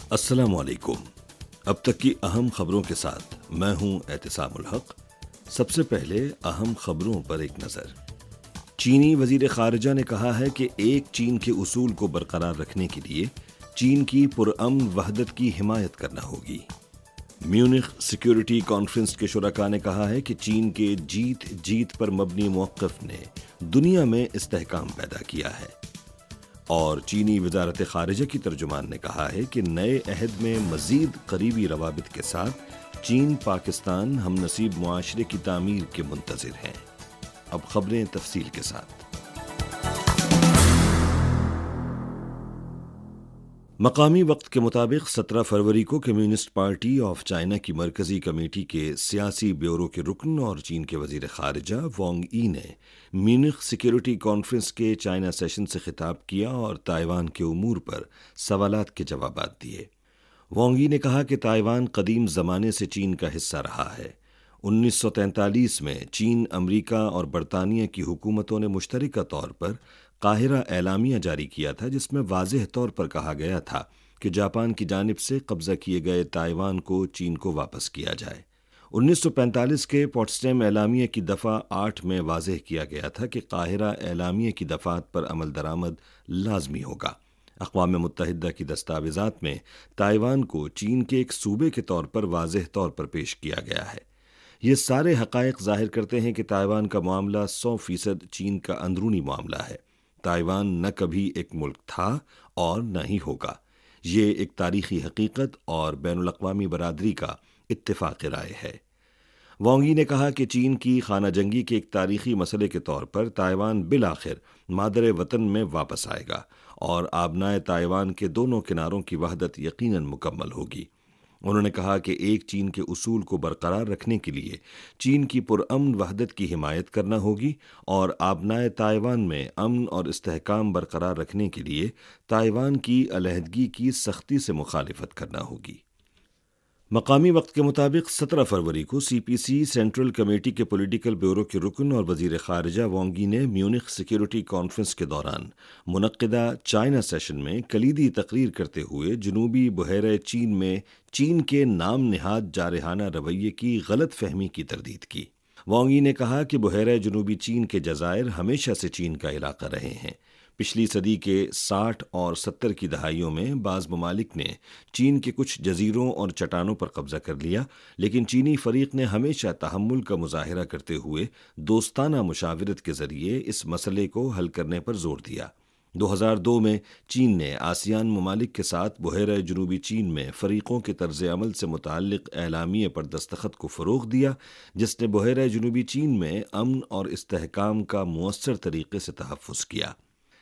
अस्सलाम वालेकुम। अब तक की अहम खबरों के साथ मैं हूं एहतिसामुल हक। सबसे पहले अहम खबरों पर एक नजर। चीनी वजीर खारजा ने कहा है कि एक चीन के उसूल को बरकरार रखने के लिए चीन की पुरअमन वहदत की हिमायत करना होगी। म्यूनिख सिक्योरिटी कॉन्फ्रेंस के शुरका ने कहा है कि चीन के जीत जीत पर मबनी मौक़िफ़ ने दुनिया में इस्तेहकाम पैदा किया है। और चीनी वजारत खारिजा की तर्जुमान ने कहा है कि नए अहद में मजीद करीबी रवाबित के साथ चीन पाकिस्तान हम नसीब मुआशरे की तामीर के मुंतज़िर हैं। अब खबरें तफसील के साथ। मकामी वक्त के मुताबिक 17 फरवरी को कम्युनिस्ट पार्टी ऑफ चाइना की मरकजी कमेटी के सियासी ब्यूरो के रुकन और चीन के वजीर खारजा वांग यी ने म्यूनिख सिक्योरिटी कॉन्फ्रेंस के चाइना सेशन से खिताब किया और ताइवान के उमूर पर सवालात के जवाबात दिए। वांग यी ने कहा कि ताइवान कदीम ज़माने से चीन का हिस्सा रहा है। 1943 में चीन, अमरीका और बरतानिया की हुकूमतों ने मुश्तरका तौर पर काहिरा एलामिया जारी किया था, जिसमें वाज़ेह तौर पर कहा गया था कि जापान की जानिब से कब्ज़ा किए गए ताइवान को चीन को वापस किया जाए। 1945 के पोट्सडेम एलामिया की दफ़ा 8 में वाज़ेह किया गया था कि काहिरा एलामिया की दफ़ात पर अमल दरामद लाजमी होगा। अक़वाम मुत्तहिदा की दस्तावेज़ात में ताइवान को चीन के एक सूबे के तौर पर वाज़ेह तौर पर पेश किया गया है। ये सारे हक़ाइक़ ज़ाहिर करते हैं कि ताइवान का मामला 100% चीन का अंदरूनी मामला है। ताइवान न कभी एक मुल्क था और न ही होगा। ये एक तारीख़ी हकीकत और बैनुल अक़वामी बरादरी का इत्तिफ़ाक़ राय है। वांग यी ने कहा कि चीन की खाना जंगी के एक तारीख़ी मसले के तौर पर ताइवान बिलाखिर मादर वतन में वापस आएगा और आबनाए ताइवान के दोनों किनारों की वहदत यकीनन मुकम्मल होगी। उन्होंने कहा कि एक चीन के उसूल को बरकरार रखने के लिए चीन की पुरअमन वहदत की हिमायत करना होगी और आबनाए ताइवान में अमन और इस्तेहकाम बरकरार रखने के लिए ताइवान की अलहदगी की सख्ती से मुखालिफत करना होगी। मकामी वक्त के मुताबिक 17 फरवरी को CPC सेंट्रल कमेटी के पॉलिटिकल ब्यूरो के रुकन और वजीर खारजा वांग यी ने म्यूनिख सिक्योरिटी कॉन्फ्रेंस के दौरान मुनक्किदा चाइना सेशन में कलीदी तकरीर करते हुए जनूबी बहरे चीन में चीन के नाम निहाद जारहाना रवैये की गलत फहमी की तरदीद की। वांग यी ने कहा कि बहरे जनूबी चीन के जज़ायर हमेशा से चीन का इलाका रहे हैं। पिछली सदी के 60 और 70 की दहाइयों में बाज़ ममालिक ने चीन के कुछ जजीरों और चट्टानों पर कब्जा कर लिया, लेकिन चीनी फरीक ने हमेशा तहम्मुल का मुजाहिरा करते हुए दोस्ताना मुशावरत के जरिए इस मसले को हल करने पर जोर दिया। 2002 में चीन ने आसियान ममालिक के साथ बहरे जनूबी चीन में फरीकों के तर्ज अमल से मुताल्लिक एलामिया पर दस्तखत को फ़रोग़ दिया, जिसने बहरे जनूबी चीन में अमन और इस्तेहकाम का मुअस्सर तरीके से तहफ़्फ़ुज़ किया।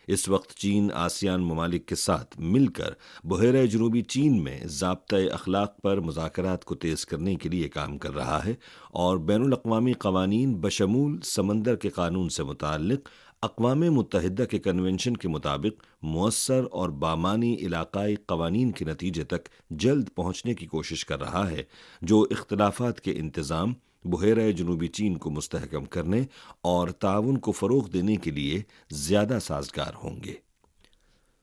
इस वक्त चीन आसियान ममालिक के साथ मिलकर बहरे जनूबी चीन में ज़ाब्ता-ए अखलाक पर मुज़ाकरात को तेज़ करने के लिए काम कर रहा है और बैनुल अक़वामी क़वानीन बशमूल समंदर के कानून से मुताल्लिक़ अक़वाम मुत्तहिदा के कन्वेंशन के मुताबिक मुअस्सर और बामानी इलाक़ाई क़वानीन के नतीजे तक जल्द पहुँचने की कोशिश कर रहा है, जो इख्तिलाफ़ात के इंतज़ाम, बहरे जनूबी चीन को मुस्तहकम करने और ताउन को फ़रोग़ देने के लिए ज़्यादा साज़गार होंगे।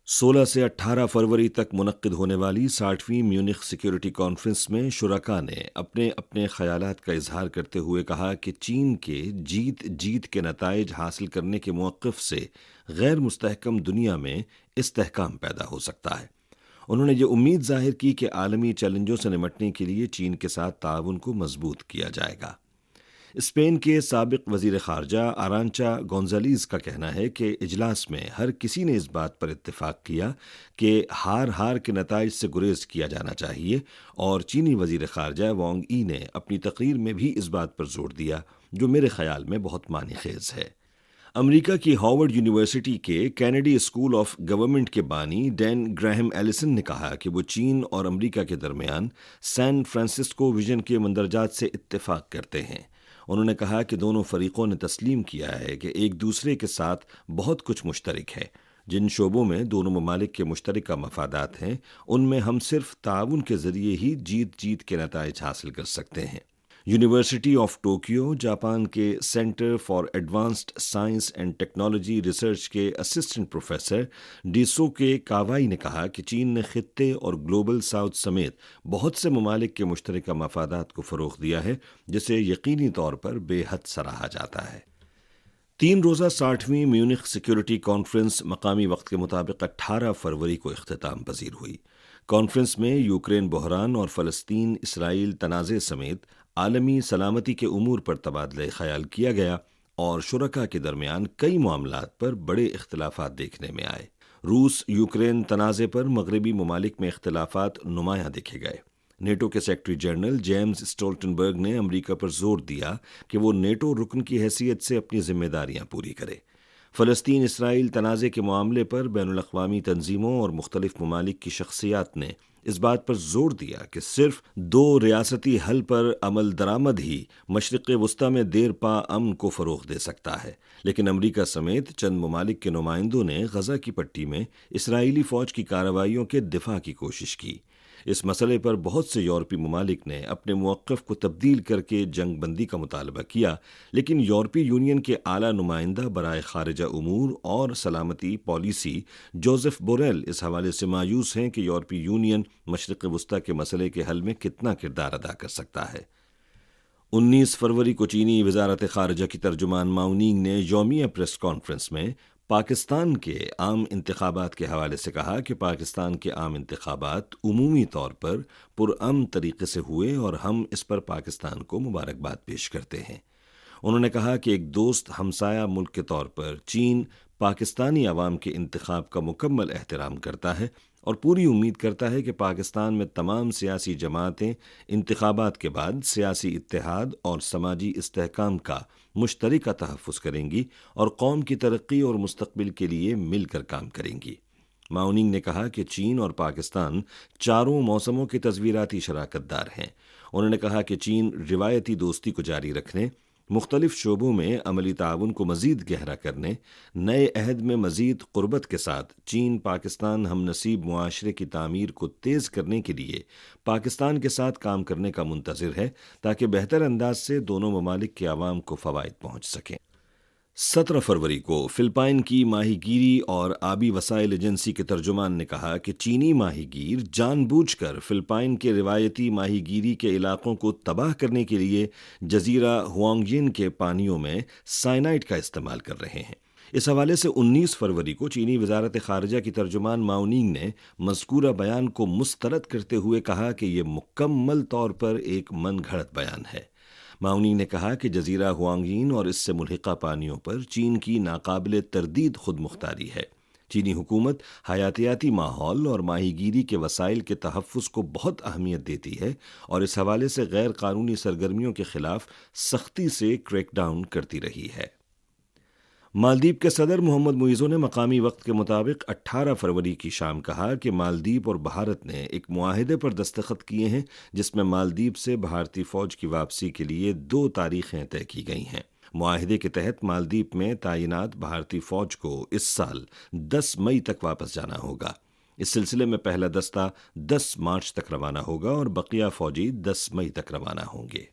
16 से 18 फरवरी तक मुनक्किद होने वाली 60वीं म्यूनिख सिक्योरिटी कॉन्फ्रेंस में शुरका ने अपने अपने ख़यालात का इजहार करते हुए कहा कि चीन के जीत जीत के नताइज हासिल करने के मौक़िफ़ से गैर मुस्तहकम दुनिया में इस्तेहकाम पैदा हो सकता है। उन्होंने ये उम्मीद जाहिर की कि आलमी चैलेंजों से निमटने के लिए चीन के साथ ताउन को मजबूत किया जाएगा। स्पेन के साबिक वजीर खारजा आरांचा गोंजालीज का कहना है कि इजलास में हर किसी ने इस बात पर इत्तेफाक किया कि हार हार के नताइज से गुरेज किया जाना चाहिए और चीनी वजीर खारजा वांग यी ने अपनी तकरीर में भी इस बात पर जोर दिया, जो मेरे ख्याल में बहुत मानीखेज है। अमेरिका की हार्वर्ड यूनिवर्सिटी के कैनेडी स्कूल ऑफ गवर्नमेंट के बानी डैन ग्राहम एलिसन ने कहा कि वो चीन और अमेरिका के दरमियान सैन फ्रांसिस्को विजन के मंदरजात से इत्तेफाक करते हैं। उन्होंने कहा कि दोनों फरीकों ने तस्लीम किया है कि एक दूसरे के साथ बहुत कुछ मुश्तरक है। जिन शोबों में दोनों ममालिक के मुश्तरका मफादात हैं, उनमें हम सिर्फ ताउन के ज़रिए ही जीत जीत के नताइज हासिल कर सकते हैं। यूनिवर्सिटी ऑफ टोक्यो जापान के centre for advanced science and technology research के असिस्टेंट प्रोफेसर डिसोके कावाई ने कहा कि चीन ने खित्ते और ग्लोबल साउथ समेत बहुत से ममालिक के मुश्तरका मफादात को फ़रोग़ दिया है, जिसे यकीनी तौर पर बेहद सराहा जाता है। 3 रोज़ा 60वीं म्यूनिख सिक्योरिटी कॉन्फ्रेंस मकामी वक्त के मुताबिक 18 फरवरी को इख्तिताम पजीर हुई। कॉन्फ्रेंस में यूक्रेन बहरान और फ़लस्तीन इसराइल तनाज़े समेत आलमी सलामती के उमूर पर तबादला ख़याल किया गया और शुरका के दरमियान कई मामलात पर बड़े इख्तिलाफ़ात देखने में आए। रूस यूक्रेन तनाज़े पर मगरबी ममालिक में इख्तिलाफ़ात नुमायां देखे गए। नेटो के सेक्रेटरी जनरल जेम्स स्टोल्टनबर्ग ने अमेरिका पर जोर दिया कि वो नेटो रुकन की हैसियत से अपनी जिम्मेदारियां पूरी करे। फ़लस्तीन इसराइल तनाज़े के मामले पर बैनुल-अक़वामी तंजीमों और मुख्तलिफ ममालिक की शख्सियात ने इस बात पर जोर दिया कि सिर्फ 2 रियासती हल पर अमल दरामद ही मशरिक़ वस्ता में देर पा अमन को फ़रोग़ दे सकता है। लेकिन अमेरिका समेत चंद ममालिक के नुमाइंदों ने गज़ा की पट्टी में इसराइली फ़ौज की कार्रवाइयों के दिफा की कोशिश की। इस मसले पर बहुत से यूरोपीय ममालिक ने अपने मौक़िफ़ को तब्दील करके जंग बंदी का मुतालबा किया, लेकिन यूरोपीय यूनियन के आला नुमाइंदा बराए खारिजा उमूर और सलामती पॉलिसी जोसेफ बोरेल इस हवाले से मायूस हैं कि यूरोपीय यूनियन मशरिक़ वस्ता के मसले के हल में कितना किरदार अदा कर सकता है। 19 फरवरी को चीनी वज़ारत ख़ारिजा की तर्जुमान माओ निंग ने यौमिया प्रेस कॉन्फ्रेंस में पाकिस्तान के आम इंतखाबात के हवाले से कहा कि पाकिस्तान के आम इंतखाबात उमूमी तौर पर पुरअमन तरीके से हुए और हम इस पर पाकिस्तान को मुबारकबाद पेश करते हैं। उन्होंने कहा कि एक दोस्त हमसाया मुल्क के तौर पर चीन पाकिस्तानी अवाम के इंतखाब का मुकम्मल एहतराम करता है और पूरी उम्मीद करता है कि पाकिस्तान में तमाम सियासी जमातें इंतखाबात के बाद सियासी इत्तेहाद और समाजी इस्तेहकाम का मुश्तरका तहफ़्फ़ुज़ करेंगी और कौम की तरक्की और मुस्तक़बिल के लिए मिलकर काम करेंगी। माओ निंग ने कहा कि चीन और पाकिस्तान चारों मौसमों के तस्वीराती शराकतदार हैं। उन्होंने कहा कि चीन रिवायती दोस्ती को जारी रखने, मुख्तलिफ शोबों में अमली ताउन को मज़ीद गहरा करने, नए अहद में मज़ीद क़ुर्बत के साथ चीन पाकिस्तान हमनसीब मुआशरे की तामीर को तेज़ करने के लिए पाकिस्तान के साथ काम करने का मुंतज़िर है, ताकि बेहतर अंदाज से दोनों ममालिक के अवाम को फ़वाइद पहुँच सकें। 17 फरवरी को फिलिपाइन की माहीगीरी और आबी वसाइल एजेंसी के तर्जुमान ने कहा कि चीनी माहीगीर जानबूझकर फिलिपाइन के रिवायती माहीगीरी के इलाकों को तबाह करने के लिए जजीरा हुआंगयिन के पानियों में साइनाइड का इस्तेमाल कर रहे हैं। इस हवाले से 19 फरवरी को चीनी वज़ारत ख़ारिजा की तर्जुमान माओ निंग ने मज़कूरा बयान को मुस्तरद करते हुए कहा कि ये मुकम्मल तौर पर एक मन घड़त बयान है। माओ निंग ने कहा कि जजीरा हुआंगयिन और इससे मुल्हिका पानियों पर चीन की नाकाबिले तरदीद खुद मुख्तारी है। चीनी हुकूमत हयातियाती माहौल और माहीगीरी के वसाइल के तहफ़्फ़ुज़ को बहुत अहमियत देती है और इस हवाले से गैर कानूनी सरगर्मियों के खिलाफ सख्ती से क्रैकडाउन करती रही है। मालदीव के सदर मोहम्मद मुइज़ो ने मकामी वक्त के मुताबिक 18 फरवरी की शाम कहा कि मालदीव और भारत ने एक मुआहदे पर दस्तखत किए हैं, जिसमें मालदीव से भारतीय फ़ौज की वापसी के लिए 2 तारीखें तय की गई हैं। मुआहदे के तहत मालदीव में तैनात भारतीय फ़ौज को इस साल 10 मई तक वापस जाना होगा। इस सिलसिले में पहला दस्ता 10 मार्च तक रवाना होगा और बकिया फ़ौजी 10 मई तक रवाना होंगे।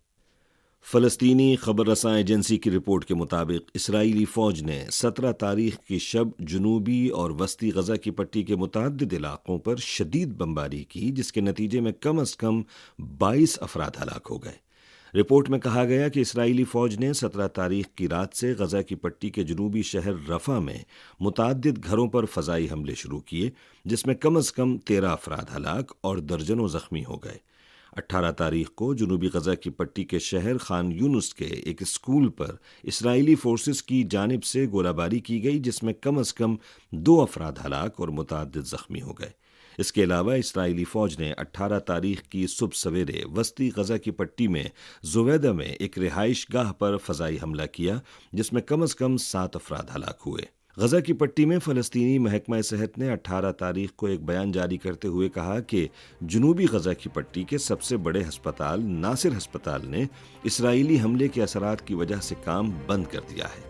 फ़लस्तीनी ख़बर रसां एजेंसी की रिपोर्ट के मुताबिक इसराइली फ़ौज ने 17 तारीख की शब जनूबी और वस्ती गज़ा की पट्टी के मुतअद्दिद इलाक़ों पर शदीद बमबारी की, जिसके नतीजे में कम अज़ कम 22 अफराद हलाक हो गए। रिपोर्ट में कहा गया कि इसराइली फ़ौज ने 17 तारीख की रात से गज़ा की पट्टी के जनूबी शहर रफ़ा में मुतअद्दिद घरों पर फ़ज़ाई हमले शुरू किए, जिसमें कम अज़ कम 13 अफराद हलाक और दर्जनों ज़ख्मी हो गए। 18 तारीख को जनूबी गज़ा की पट्टी के शहर खान यूनुस के एक स्कूल पर इसराइली फोर्सेस की जानिब से गोलाबारी की गई, जिसमें कम अज़ कम 2 अफराद हलाक और मुतअद्दिद ज़ख्मी हो गए। इसके अलावा इसराइली फ़ौज ने 18 तारीख की सुबह सवेरे वस्ती गज़ा की पट्टी में ज़ुवैदा में एक रिहाइश गाह पर फ़ज़ाई हमला किया, जिसमें कम अज़ कम 7 अफराद हलाक हुए। गज़ा की पट्टी में फ़लस्तीनी महकमा सेहत ने 18 तारीख को एक बयान जारी करते हुए कहा कि जनूबी गज़ा की पट्टी के सबसे बड़े हस्पताल नासिर हस्पताल ने इसराइली हमले के असरात की वजह से काम बंद कर दिया है।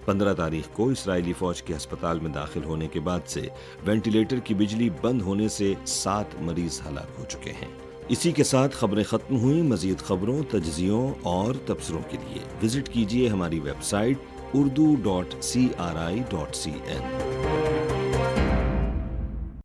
15 तारीख को इसराइली फ़ौज के अस्पताल में दाखिल होने के बाद से वेंटिलेटर की बिजली बंद होने से 7 मरीज़ हलाक हो चुके हैं। اسی کے ساتھ خبریں ختم ہوئیں۔ مزید خبروں، تجزیوں اور تبصروں کے لیے وزٹ کیجیے ہماری ویب سائٹ urdu.cri.cn